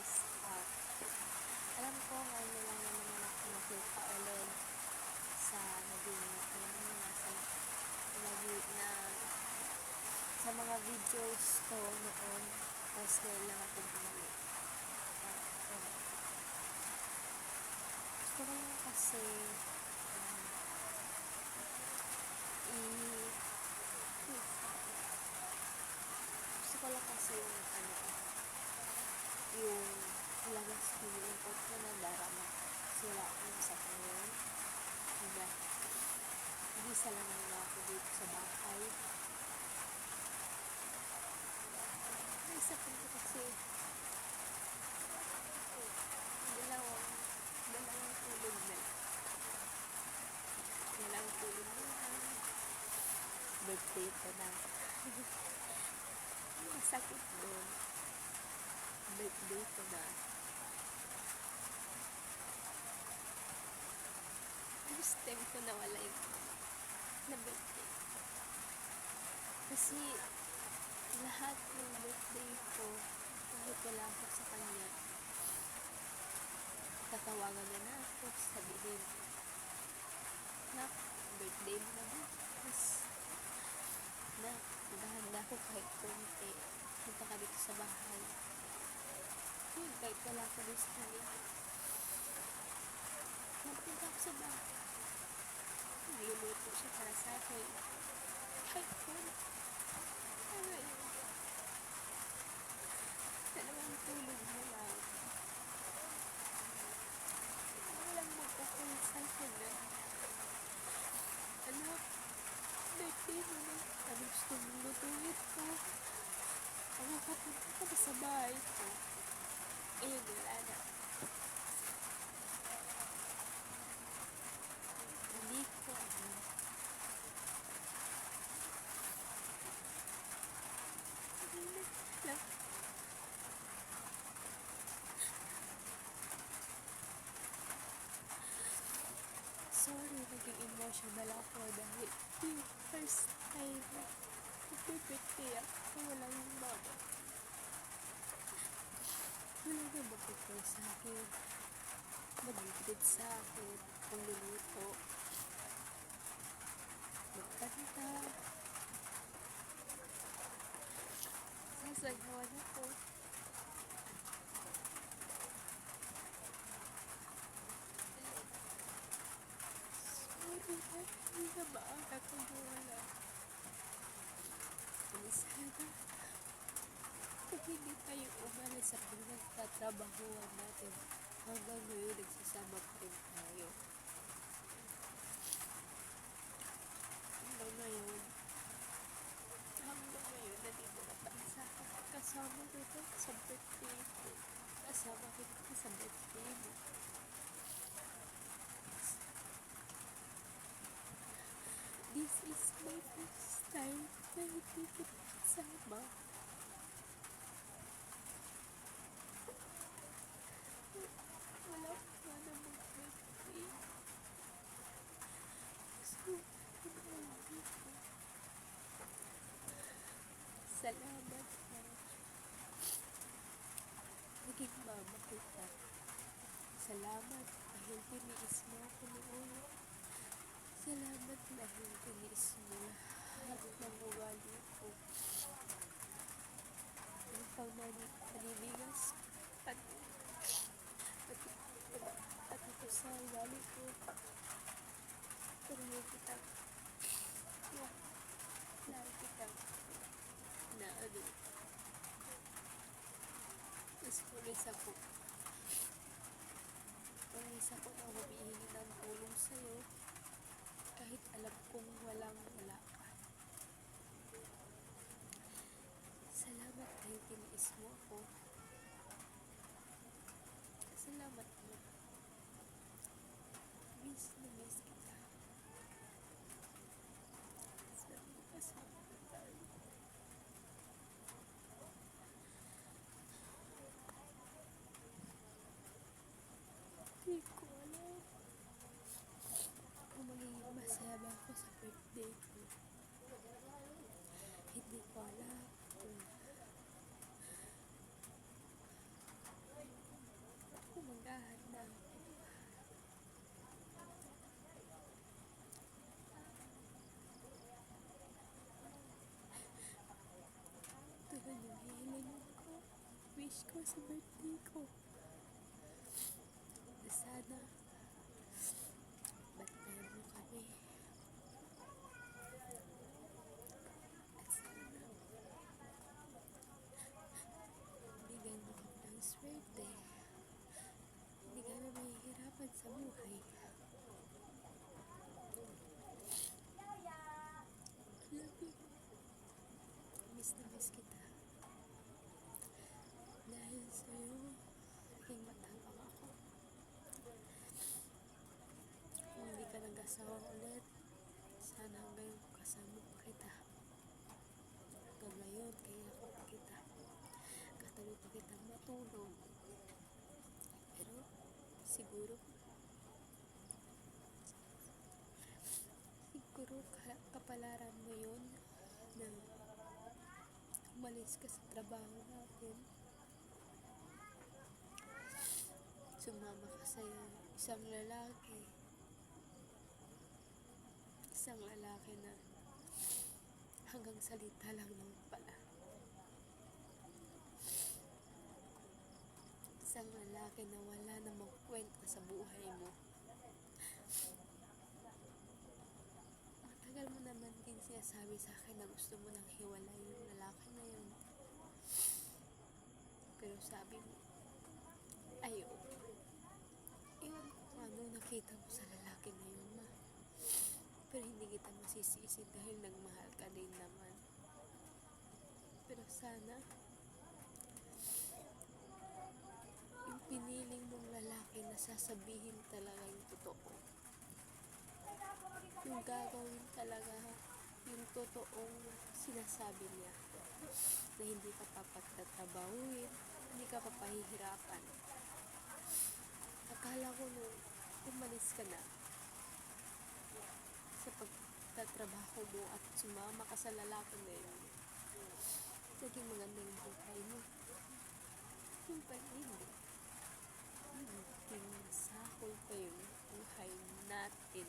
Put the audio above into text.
guys, alam ko ngayon na lang naman ako nakita ulit sa naging na sa mga videos ko noon, tapos ngayon lang ako bumalik. Gusto ko lang kasi gusto ko lang kasi yung labas ko yung input ko na darama sila yung sa kanya, diba? Hindi sa lang na ako dito sa bahay. Ay, sa kanya kasi dalawang tulog na birthday ko na. Masakit doon, birthday ko na. First time ko nawala na birthday. Kasi lahat ng birthday ko, kahit wala ako sa kanya, tatawagan na ako, sabihin, nak, birthday mo na bukas. Nak, magahanda ko kahit konti. Punta ka dito sa bahay. Kahit wala ako dito sa kanya. Magpunta ako sa bahay. Niluluto siya para sa akin. Kahit konti. Ano yun? Dalawang tulog na lang. Walang magkakul sa akin na, anak, birthday mo na. Ano gusto mong lutuin ko? Ako kapunta ka na sa bahay ko. Eh, wala na. Hindi ko sorry, naging emotional ako dahil yung first time nagpipiti ako, wala yung mama. Wala na magpipil sa akin, magigrid sa akin, pagluluto, magkanta, sasagawan ako. Hindi na maaga kung wala. Sana, kung hindi tayo umalis sa pinagtatrabahuan natin, hanggang ngayon nagsasama pa rin tayo. Hanggang ngayon, nandito na tayo sa kasama dito sa birthday ko. Kasama kita sa birthday mo. This is my first time na hindi kita kasama. Wala pa na mag-birthday. So, salamat na naging mama kita. Salamat dahil tiniis mo ako noon. Salamat dahil tiniis mo lahat ng ugali ko. Ang pangmanibigas pati ito sa ugali ko. Pero kita na mas pulis ako na humihingi ng tulong sa'yo kahit alam kong wala ka. Salamat dahil tiniis mo ako. Salamat mo. Miss kita. Salamat kasama na tayo. Hindi ko alam kung magiging masaya ba ako sa birthday ko. Hindi ko alam kung wish ko sa birthday ko. Sana, bantayan mo kami. At sana, bigyan mo kami ng swerte. Hindi kami mahihirapan sa buhay. Love you. Miss na miss kita. Dahil sa'yo, naging matapang ako. Kung hindi ka nag-asawa ulit, sana hanggang kasama pa kita. Hanggang ngayon, kaya ako pa kita. Katabi pa kitang matulog. Pero, siguro kapalaran mo yun na umalis ka sa trabaho natin. Sumama ka sa isang lalaki. Isang lalaki na hanggang salita lang naman pala. Isang lalaki na wala namang kwenta sa buhay mo. Matagal mo naman din sinasabi sa akin na gusto mo nang hiwalay yung lalaki na yun. Pero sabi mo, ayaw. Iwan ko kung ano nakita mo sa lalaki na yun, ma. Pero hindi kita masisisi dahil nagmahal ka din naman. Pero sana, yung piniling mong lalaki na sasabihin talaga yung totoo. Yung gagawin talaga yung totoong sinasabi niya. Na hindi ka papagtatrabahuin, hindi ka papahihirapan. Akala ko nung umalis ka na sa pagtatrabaho mo at sumama ka sa lalaki na yun, naging maganda yung buhay mo. Yung pala hindi. Naging masahol pa yung buhay natin.